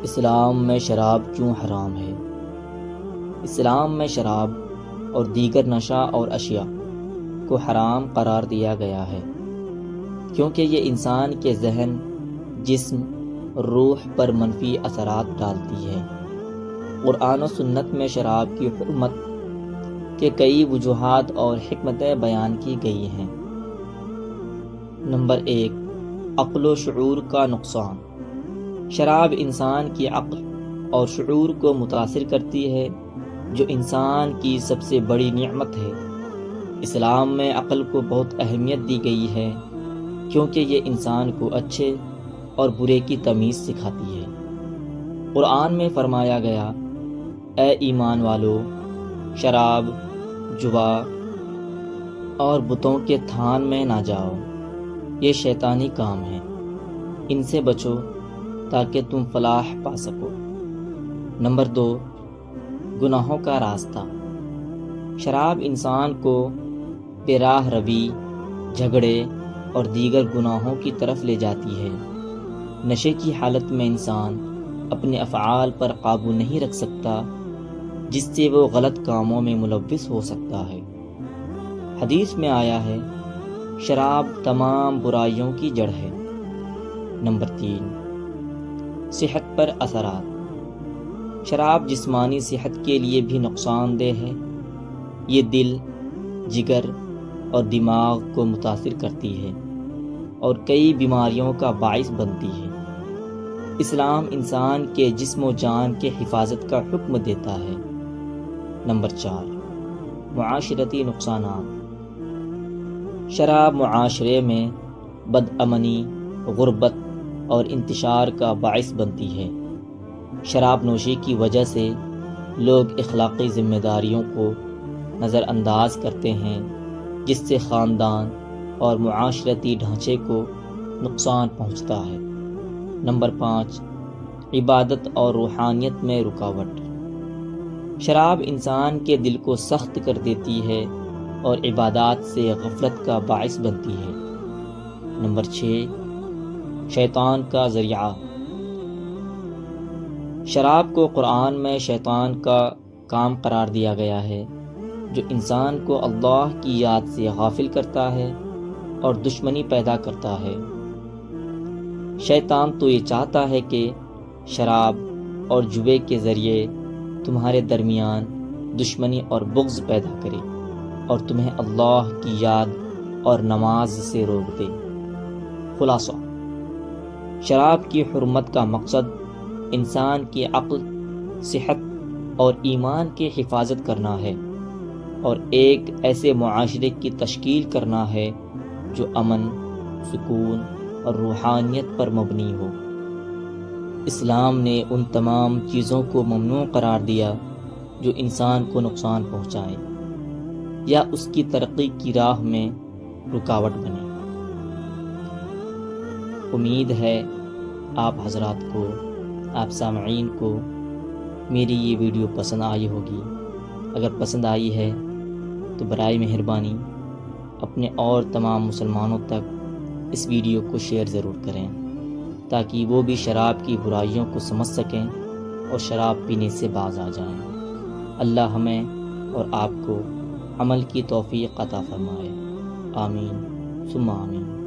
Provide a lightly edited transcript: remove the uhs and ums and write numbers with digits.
اسلام میں شراب کیوں حرام ہے؟ اسلام میں شراب اور دیگر نشہ اور اشیاء کو حرام قرار دیا گیا ہے کیونکہ یہ انسان کے ذہن، جسم، روح پر منفی اثرات ڈالتی ہے۔ قرآن و سنت میں شراب کی حرمت کے کئی وجوہات اور حکمتیں بیان کی گئی ہیں۔ نمبر 1، عقل و شعور کا نقصان۔ شراب انسان کی عقل اور شعور کو متاثر کرتی ہے، جو انسان کی سب سے بڑی نعمت ہے۔ اسلام میں عقل کو بہت اہمیت دی گئی ہے کیونکہ یہ انسان کو اچھے اور برے کی تمیز سکھاتی ہے۔ قرآن میں فرمایا گیا، اے ایمان والو، شراب، جوا اور بتوں کے تھان میں نہ جاؤ، یہ شیطانی کام ہے، ان سے بچو تاکہ تم فلاح پا سکو۔ نمبر 2، گناہوں کا راستہ۔ شراب انسان کو بے راہ روی، جھگڑے اور دیگر گناہوں کی طرف لے جاتی ہے۔ نشے کی حالت میں انسان اپنے افعال پر قابو نہیں رکھ سکتا، جس سے وہ غلط کاموں میں ملوث ہو سکتا ہے۔ حدیث میں آیا ہے، شراب تمام برائیوں کی جڑ ہے۔ نمبر 3، صحت پر اثرات۔ شراب جسمانی صحت کے لیے بھی نقصان دہ ہے۔ یہ دل، جگر اور دماغ کو متاثر کرتی ہے اور کئی بیماریوں کا باعث بنتی ہے۔ اسلام انسان کے جسم و جان کے حفاظت کا حکم دیتا ہے۔ نمبر 4، معاشرتی نقصانات۔ شراب معاشرے میں بدامنی، غربت اور انتشار کا باعث بنتی ہے۔ شراب نوشی کی وجہ سے لوگ اخلاقی ذمہ داریوں کو نظر انداز کرتے ہیں، جس سے خاندان اور معاشرتی ڈھانچے کو نقصان پہنچتا ہے۔ نمبر 5، عبادت اور روحانیت میں رکاوٹ۔ شراب انسان کے دل کو سخت کر دیتی ہے اور عبادات سے غفلت کا باعث بنتی ہے۔ نمبر 6، شیطان کا ذریعہ۔ شراب کو قرآن میں شیطان کا کام قرار دیا گیا ہے، جو انسان کو اللہ کی یاد سے غافل کرتا ہے اور دشمنی پیدا کرتا ہے۔ شیطان تو یہ چاہتا ہے کہ شراب اور جوے کے ذریعے تمہارے درمیان دشمنی اور بغض پیدا کرے اور تمہیں اللہ کی یاد اور نماز سے روک دے۔ خلاصہ، شراب کی حرمت کا مقصد انسان کی عقل، صحت اور ایمان کی حفاظت کرنا ہے اور ایک ایسے معاشرے کی تشکیل کرنا ہے جو امن، سکون اور روحانیت پر مبنی ہو۔ اسلام نے ان تمام چیزوں کو ممنوع قرار دیا جو انسان کو نقصان پہنچائے یا اس کی ترقی کی راہ میں رکاوٹ بنے۔ امید ہے آپ حضرات کو، آپ سامعین کو میری یہ ویڈیو پسند آئی ہوگی۔ اگر پسند آئی ہے تو برائے مہربانی اپنے اور تمام مسلمانوں تک اس ویڈیو کو شیئر ضرور کریں تاکہ وہ بھی شراب کی برائیوں کو سمجھ سکیں اور شراب پینے سے باز آ جائیں۔ اللہ ہمیں اور آپ کو عمل کی توفیق عطا فرمائے۔ آمین ثم آمین۔